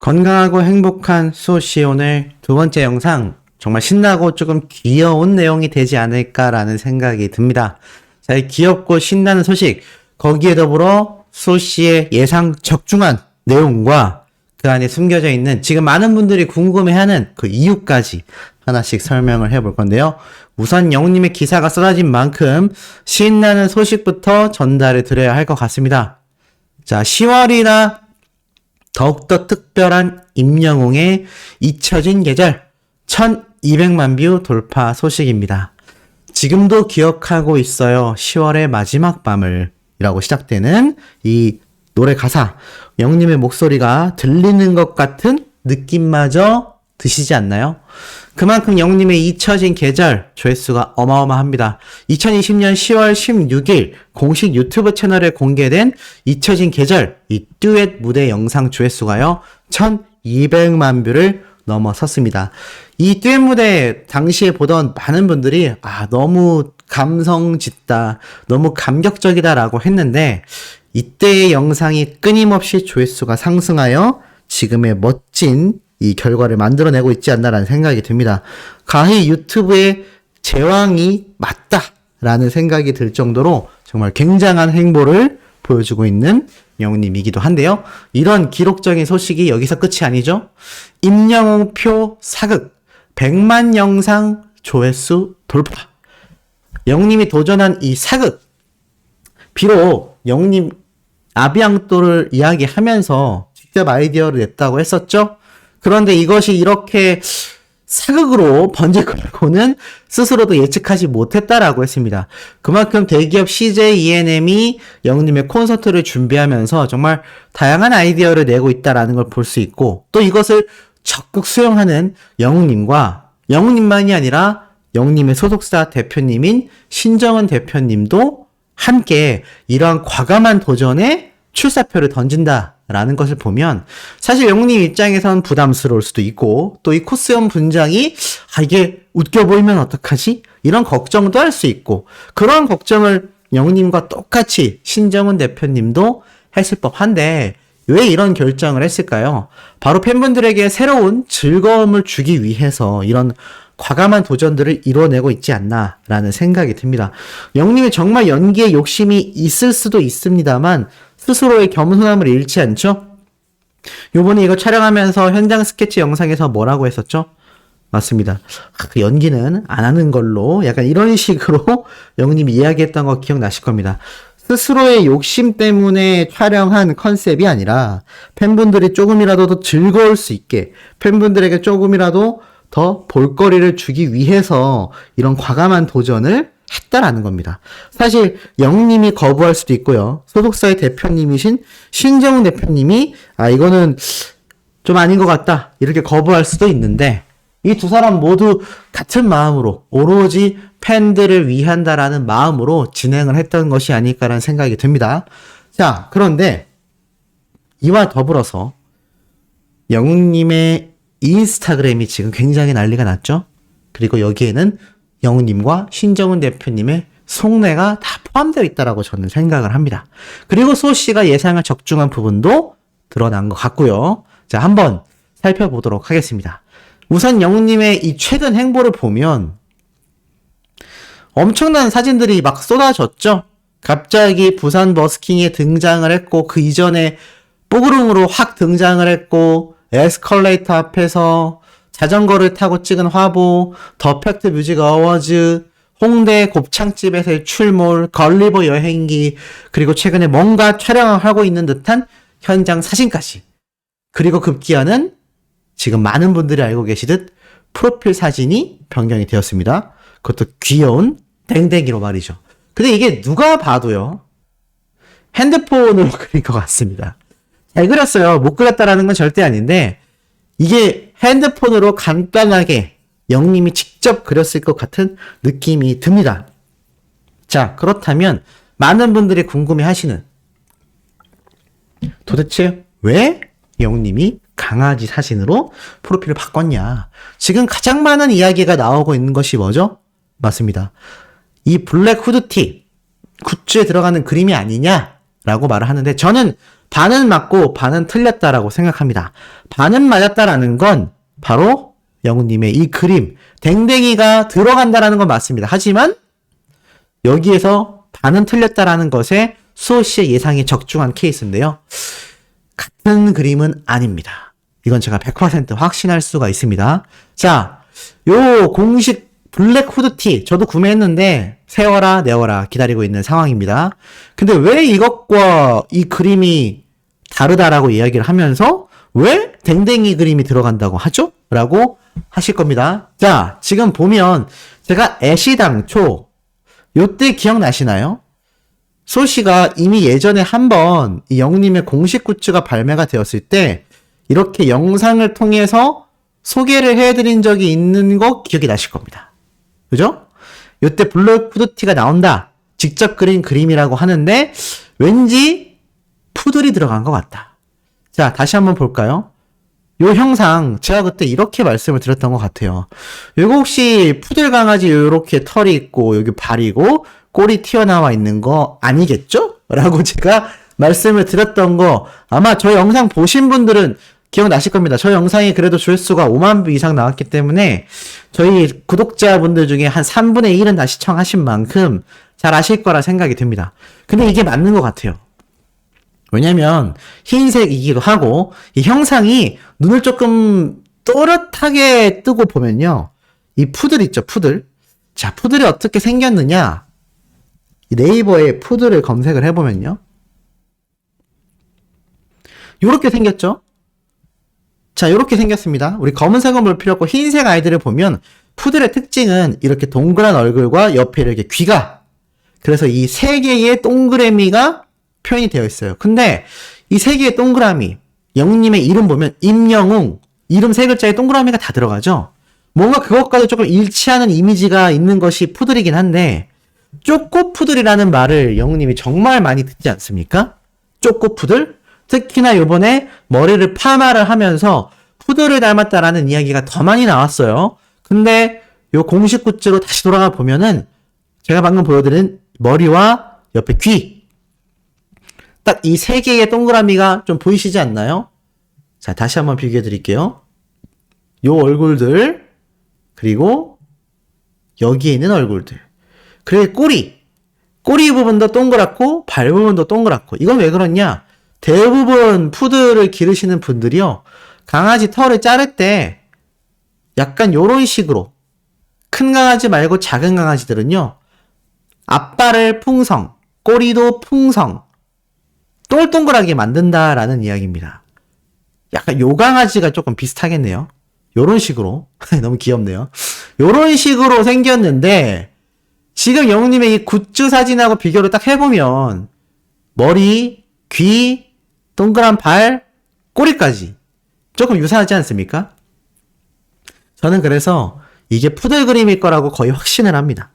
건강하고 행복한 수호씨 오늘 두 번째 영상 정말 신나고 조금 귀여운 내용이 되지 않을까라는 생각이 듭니다. 자, 이 귀엽고 신나는 소식 거기에 더불어 수호씨의 예상 적중한 내용과 그 안에 숨겨져 있는 지금 많은 분들이 궁금해하는 그 이유까지 하나씩 설명을 해볼 건데요. 우선 영웅님의 기사가 쏟아진 만큼 신나는 소식부터 전달해 드려야 할 것 같습니다. 자, 10월이라 더욱더 특별한 임영웅의 잊혀진 계절 1200만 뷰 돌파 소식입니다. 지금도 기억하고 있어요. 10월의 마지막 밤을 이라고 시작되는 이 노래 가사, 영웅님의 목소리가 들리는 것 같은 느낌마저 드시지 않나요? 그만큼 영웅님의 잊혀진 계절 조회수가 어마어마합니다. 2020년 10월 16일 공식 유튜브 채널에 공개된 잊혀진 계절 이 듀엣 무대 영상 조회수가요 1200만 뷰를 넘어섰습니다. 이 듀엣 무대 당시에 보던 많은 분들이 너무 감성 짙다, 너무 감격적이다 라고 했는데 이때의 영상이 끊임없이 조회수가 상승하여 지금의 멋진 이 결과를 만들어내고 있지 않나라는 생각이 듭니다. 가히 유튜브의 제왕이 맞다라는 생각이 들 정도로 정말 굉장한 행보를 보여주고 있는 영웅님이기도 한데요. 이런 기록적인 소식이 여기서 끝이 아니죠. 임영웅표 사극 100만 영상 조회수 돌파. 영웅님이 도전한 이 사극, 비록 영웅님 아비앙또를 이야기하면서 직접 아이디어를 냈다고 했었죠. 그런데 이것이 이렇게 사극으로 번질 거라고는 스스로도 예측하지 못했다라고 했습니다. 그만큼 대기업 CJ ENM이 영웅님의 콘서트를 준비하면서 정말 다양한 아이디어를 내고 있다라는 걸 볼 수 있고, 또 이것을 적극 수용하는 영웅님과 영웅님만이 아니라 영웅님의 소속사 대표님인 신정은 대표님도 함께 이러한 과감한 도전에 출사표를 던진다라는 것을 보면 사실 영웅님 입장에선 부담스러울 수도 있고, 또 이 코스염 분장이 이게 웃겨 보이면 어떡하지? 이런 걱정도 할 수 있고, 그런 걱정을 영웅님과 똑같이 신정은 대표님도 했을 법한데 왜 이런 결정을 했을까요? 바로 팬분들에게 새로운 즐거움을 주기 위해서 이런 과감한 도전들을 이뤄내고 있지 않나라는 생각이 듭니다. 영웅님이 정말 연기에 욕심이 있을 수도 있습니다만 스스로의 겸손함을 잃지 않죠? 요번에 이거 촬영하면서 현장 스케치 영상에서 뭐라고 했었죠? 맞습니다. 그 연기는 안 하는 걸로 약간 이런 식으로 영웅님이 이야기했던 거 기억나실 겁니다. 스스로의 욕심 때문에 촬영한 컨셉이 아니라 팬분들이 조금이라도 더 즐거울 수 있게, 팬분들에게 조금이라도 더 볼거리를 주기 위해서 이런 과감한 도전을 했다라는 겁니다. 사실 영웅님이 거부할 수도 있고요. 소속사의 대표님이신 신정은 대표님이 이거는 좀 아닌 것 같다 이렇게 거부할 수도 있는데, 이 두 사람 모두 같은 마음으로 오로지 팬들을 위한다라는 마음으로 진행을 했던 것이 아닐까라는 생각이 듭니다. 자, 그런데 이와 더불어서 영웅님의 인스타그램이 지금 굉장히 난리가 났죠. 그리고 여기에는 영웅님과 신정은 대표님의 속내가 다 포함되어 있다라고 저는 생각을 합니다. 그리고 소씨가 예상을 적중한 부분도 드러난 것 같고요. 자, 한번 살펴보도록 하겠습니다. 우선 영웅님의 이 최근 행보를 보면 엄청난 사진들이 막 쏟아졌죠. 갑자기 부산 버스킹에 등장을 했고, 그 이전에 뽀그릉으로 확 등장을 했고, 에스컬레이터 앞에서 자전거를 타고 찍은 화보, 더 팩트 뮤직 어워즈, 홍대 곱창집에서의 출몰, 걸리버 여행기, 그리고 최근에 뭔가 촬영을 하고 있는 듯한 현장 사진까지. 그리고 급기야는 지금 많은 분들이 알고 계시듯 프로필 사진이 변경이 되었습니다. 그것도 귀여운 댕댕이로 말이죠. 근데 이게 누가 봐도요, 핸드폰으로 그린 것 같습니다. 잘 그렸어요. 못 그렸다라는 건 절대 아닌데, 이게 핸드폰으로 간단하게 영웅님이 직접 그렸을 것 같은 느낌이 듭니다. 자, 그렇다면 많은 분들이 궁금해 하시는, 도대체 왜 영웅님이 강아지 사진으로 프로필을 바꿨냐? 지금 가장 많은 이야기가 나오고 있는 것이 뭐죠? 맞습니다. 이 블랙 후드티 굿즈에 들어가는 그림이 아니냐라고 말을 하는데, 저는 반은 맞고 반은 틀렸다라고 생각합니다. 반은 맞았다라는 건 바로 영우님의 이 그림, 댕댕이가 들어간다라는 건 맞습니다. 하지만 여기에서 반은 틀렸다라는 것에 수호 씨의 예상이 적중한 케이스인데요. 같은 그림은 아닙니다. 이건 제가 100% 확신할 수가 있습니다. 자, 요 공식 블랙 후드티 저도 구매했는데 세워라 내워라 기다리고 있는 상황입니다. 근데 왜 이것과 이 그림이 다르다라고 이야기를 하면서 왜 댕댕이 그림이 들어간다고 하죠? 라고 하실 겁니다. 자, 지금 보면 제가 애시당초 요때 기억나시나요? 소씨가 이미 예전에 한번 이 영님의 공식 굿즈가 발매가 되었을 때 이렇게 영상을 통해서 소개를 해드린 적이 있는 거 기억이 나실 겁니다. 그죠? 요때 블랙 후드티가 나온다. 직접 그린 그림이라고 하는데 왠지 푸들이 들어간 것 같다. 자, 다시 한번 볼까요? 요 형상 제가 그때 이렇게 말씀을 드렸던 것 같아요. 요거 혹시 푸들 강아지 요렇게 털이 있고 여기 발이고 꼬리 튀어나와 있는 거 아니겠죠? 라고 제가 말씀을 드렸던 거 아마 저 영상 보신 분들은 기억나실 겁니다. 저 영상이 그래도 조회수가 5만 뷰 이상 나왔기 때문에 저희 구독자분들 중에 한 3분의 1은 다 시청하신 만큼 잘 아실 거라 생각이 듭니다. 근데 이게 맞는 것 같아요. 왜냐면 흰색이기도 하고 이 형상이 눈을 조금 또렷하게 뜨고 보면요. 이 푸들 있죠, 푸들. 자, 푸들이 어떻게 생겼느냐. 네이버에 푸들을 검색을 해보면요. 요렇게 생겼죠? 자, 요렇게 생겼습니다. 우리 검은색은 볼 필요 없고 흰색 아이들을 보면 푸들의 특징은 이렇게 동그란 얼굴과 옆에 이렇게 귀가 그래서 이 세 개의 동그라미가 표현이 되어 있어요. 근데 이 세 개의 동그라미 영님의 이름 보면 임영웅 이름 세 글자에 동그라미가 다 들어가죠. 뭔가 그것과도 조금 일치하는 이미지가 있는 것이 푸들이긴 한데 쪼꼬푸들이라는 말을 영님이 정말 많이 듣지 않습니까? 쪼꼬푸들? 특히나 요번에 머리를 파마를 하면서 푸들을 닮았다라는 이야기가 더 많이 나왔어요. 근데 요 공식 굿즈로 다시 돌아가 보면은 제가 방금 보여드린 머리와 옆에 귀 딱 이 세 개의 동그라미가 좀 보이시지 않나요? 자, 다시 한번 비교해 드릴게요. 요 얼굴들 그리고 여기에 있는 얼굴들 그리고 꼬리 부분도 동그랗고 발 부분도 동그랗고 이건 왜 그렇냐? 대부분 푸들을 기르시는 분들이요. 강아지 털을 자를 때 약간 요런 식으로 큰 강아지 말고 작은 강아지들은요. 앞발을 풍성, 꼬리도 풍성, 동글동글하게 만든다라는 이야기입니다. 약간 요 강아지가 조금 비슷하겠네요. 요런 식으로. 너무 귀엽네요. 요런 식으로 생겼는데 지금 영웅님의 이 굿즈 사진하고 비교를 딱 해보면 머리, 귀, 동그란 발, 꼬리까지 조금 유사하지 않습니까? 저는 그래서 이게 푸들 그림일 거라고 거의 확신을 합니다.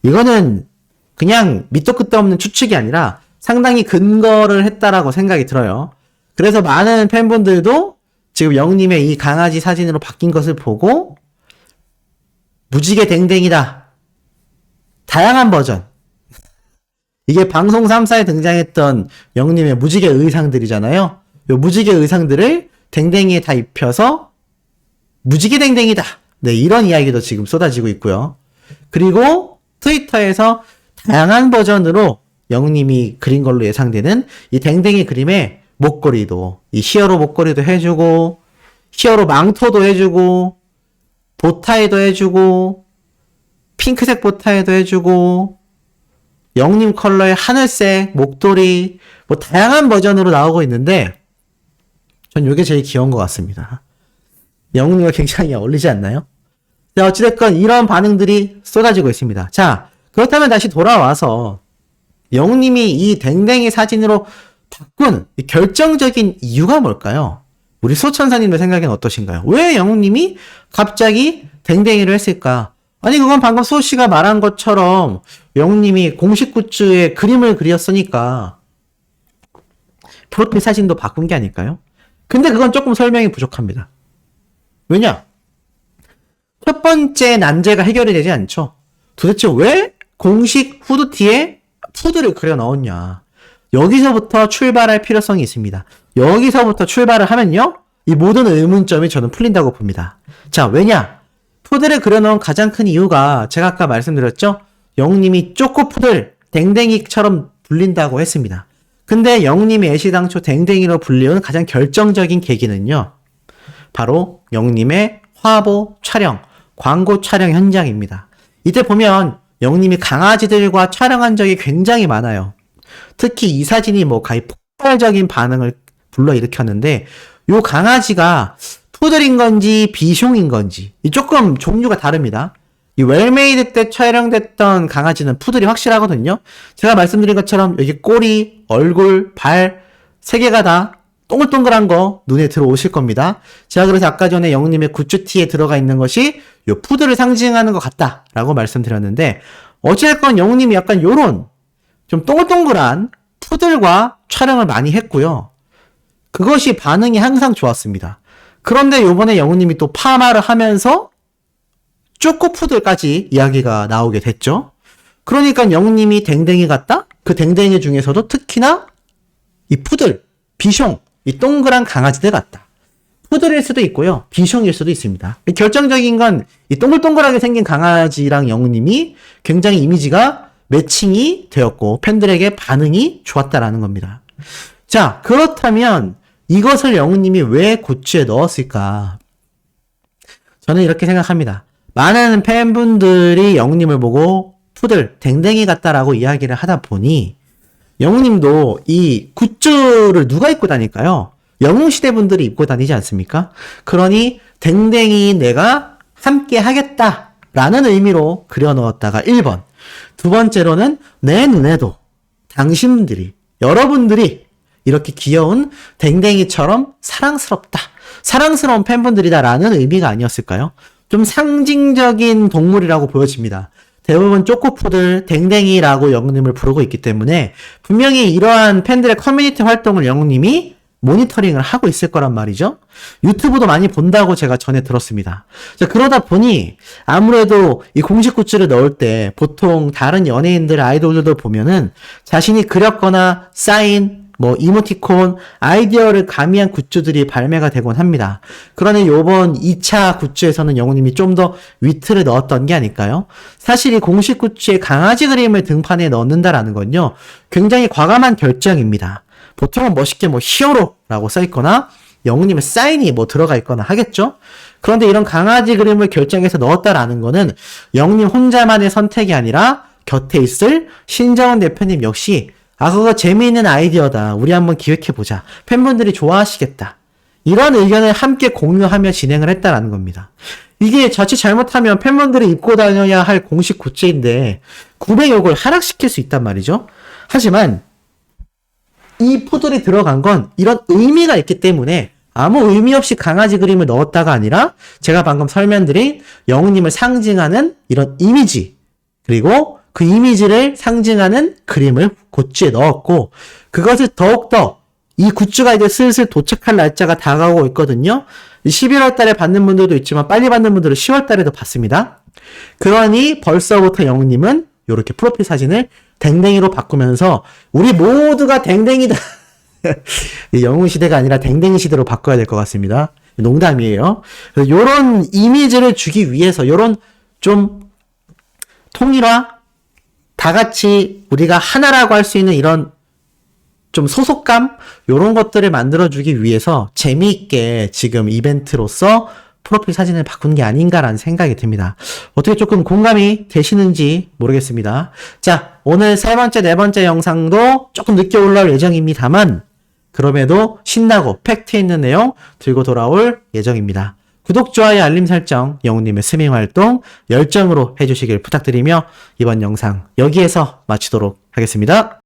이거는 그냥 밑도 끝도 없는 추측이 아니라 상당히 근거를 했다라고 생각이 들어요. 그래서 많은 팬분들도 지금 영님의 이 강아지 사진으로 바뀐 것을 보고 무지개 댕댕이다. 다양한 버전. 이게 방송 3사에 등장했던 영님의 무지개 의상들이잖아요. 요 무지개 의상들을 댕댕이에 다 입혀서 무지개 댕댕이다. 네, 이런 이야기도 지금 쏟아지고 있고요. 그리고 트위터에서 다양한 버전으로 영님이 그린 걸로 예상되는 이 댕댕이 그림의 목걸이도 이 히어로 목걸이도 해주고 히어로 망토도 해주고 보타이도 해주고 핑크색 보타이도 해주고 영님 컬러의 하늘색 목도리 뭐 다양한 버전으로 나오고 있는데 전 이게 제일 귀여운 것 같습니다. 영님과 굉장히 어울리지 않나요? 자, 어찌됐건 이런 반응들이 쏟아지고 있습니다. 자, 그렇다면 다시 돌아와서 영님이 이 댕댕이 사진으로 바꾼 결정적인 이유가 뭘까요? 우리 소천사님의 생각엔 어떠신가요? 왜 영님이 갑자기 댕댕이를 했을까? 아니 그건 방금 소씨가 말한 것처럼 영님이 공식 굿즈에 그림을 그렸으니까 프로필 사진도 바꾼 게 아닐까요? 근데 그건 조금 설명이 부족합니다. 왜냐? 첫 번째 난제가 해결이 되지 않죠. 도대체 왜 공식 후드티에 푸드를 그려 넣었냐? 여기서부터 출발할 필요성이 있습니다. 여기서부터 출발을 하면요, 이 모든 의문점이 저는 풀린다고 봅니다. 자, 왜냐? 푸들을 그려놓은 가장 큰 이유가 제가 아까 말씀드렸죠? 영님이 쪼꼬푸들, 댕댕이처럼 불린다고 했습니다. 근데 영님이 애시당초 댕댕이로 불리운 가장 결정적인 계기는요, 바로 영님의 화보 촬영, 광고 촬영 현장입니다. 이때 보면 영님이 강아지들과 촬영한 적이 굉장히 많아요. 특히 이 사진이 뭐 거의 폭발적인 반응을 불러일으켰는데, 요 강아지가 푸들인 건지 비숑인 건지 조금 종류가 다릅니다. 이 웰메이드 때 촬영됐던 강아지는 푸들이 확실하거든요. 제가 말씀드린 것처럼 여기 꼬리, 얼굴, 발 3개가 다 동글동글한 거 눈에 들어오실 겁니다. 제가 그래서 아까 전에 영님의 굿즈티에 들어가 있는 것이 요 푸들을 상징하는 것 같다라고 말씀드렸는데, 어찌됐건 영님이 약간 요런 좀 동글동글한 푸들과 촬영을 많이 했고요. 그것이 반응이 항상 좋았습니다. 그런데 요번에 영우님이 또 파마를 하면서 쪼꼬푸들까지 이야기가 나오게 됐죠. 그러니까 영우님이 댕댕이 같다? 그 댕댕이 중에서도 특히나 이 푸들, 비숑, 이 동그란 강아지들 같다. 푸들일 수도 있고요, 비숑일 수도 있습니다. 결정적인 건 이 동글동글하게 생긴 강아지랑 영우님이 굉장히 이미지가 매칭이 되었고 팬들에게 반응이 좋았다라는 겁니다. 자, 그렇다면 이것을 영우님이 왜 굿즈에 넣었을까? 저는 이렇게 생각합니다. 많은 팬분들이 영우님을 보고 푸들, 댕댕이 같다라고 이야기를 하다 보니 영우님도 이 굿즈를 누가 입고 다닐까요? 영웅시대 분들이 입고 다니지 않습니까? 그러니 댕댕이 내가 함께 하겠다라는 의미로 그려 넣었다가 1번. 두 번째로는 내 눈에도 당신들이, 여러분들이 이렇게 귀여운 댕댕이처럼 사랑스럽다, 사랑스러운 팬분들이다라는 의미가 아니었을까요? 좀 상징적인 동물이라고 보여집니다. 대부분 쪼꼬푸들, 댕댕이라고 영웅님을 부르고 있기 때문에 분명히 이러한 팬들의 커뮤니티 활동을 영웅님이 모니터링을 하고 있을 거란 말이죠. 유튜브도 많이 본다고 제가 전에 들었습니다. 자, 그러다 보니 아무래도 이 공식 굿즈를 넣을 때 보통 다른 연예인들, 아이돌들도 보면은 자신이 그렸거나 사인, 뭐 이모티콘, 아이디어를 가미한 굿즈들이 발매가 되곤 합니다. 그러니 요번 2차 굿즈에서는 영우님이 좀 더 위트를 넣었던 게 아닐까요? 사실 이 공식 굿즈에 강아지 그림을 등판에 넣는다라는 건요, 굉장히 과감한 결정입니다. 보통은 멋있게 뭐 히어로라고 써있거나 영우님의 사인이 뭐 들어가 있거나 하겠죠? 그런데 이런 강아지 그림을 결정해서 넣었다라는 거는 영우님 혼자만의 선택이 아니라 곁에 있을 신정은 대표님 역시 그거 재미있는 아이디어다, 우리 한번 기획해보자, 팬분들이 좋아하시겠다, 이런 의견을 함께 공유하며 진행을 했다라는 겁니다. 이게 자칫 잘못하면 팬분들이 입고 다녀야 할 공식 굿즈인데 구매욕을 하락시킬 수 있단 말이죠. 하지만 이 푸들이 들어간 건 이런 의미가 있기 때문에 아무 의미 없이 강아지 그림을 넣었다가 아니라 제가 방금 설명드린 영우님을 상징하는 이런 이미지, 그리고 그 이미지를 상징하는 그림을 굿즈에 넣었고, 그것을 더욱더 이 굿즈가 이제 슬슬 도착할 날짜가 다가오고 있거든요. 11월 달에 받는 분들도 있지만 빨리 받는 분들은 10월 달에도 받습니다. 그러니 벌써부터 영우님은 이렇게 프로필 사진을 댕댕이로 바꾸면서 우리 모두가 댕댕이다. 영웅 시대가 아니라 댕댕이 시대로 바꿔야 될 것 같습니다. 농담이에요. 요런 이미지를 주기 위해서 요런 좀 통일화, 다 같이 우리가 하나라고 할 수 있는 이런 좀 소속감, 요런 것들을 만들어주기 위해서 재미있게 지금 이벤트로서 프로필 사진을 바꾼 게 아닌가라는 생각이 듭니다. 어떻게 조금 공감이 되시는지 모르겠습니다. 자, 오늘 세 번째, 네 번째 영상도 조금 늦게 올라올 예정입니다만 그럼에도 신나고 팩트 있는 내용 들고 돌아올 예정입니다. 구독, 좋아요, 알림 설정, 영웅님의 스밍 활동 열정으로 해주시길 부탁드리며 이번 영상 여기에서 마치도록 하겠습니다.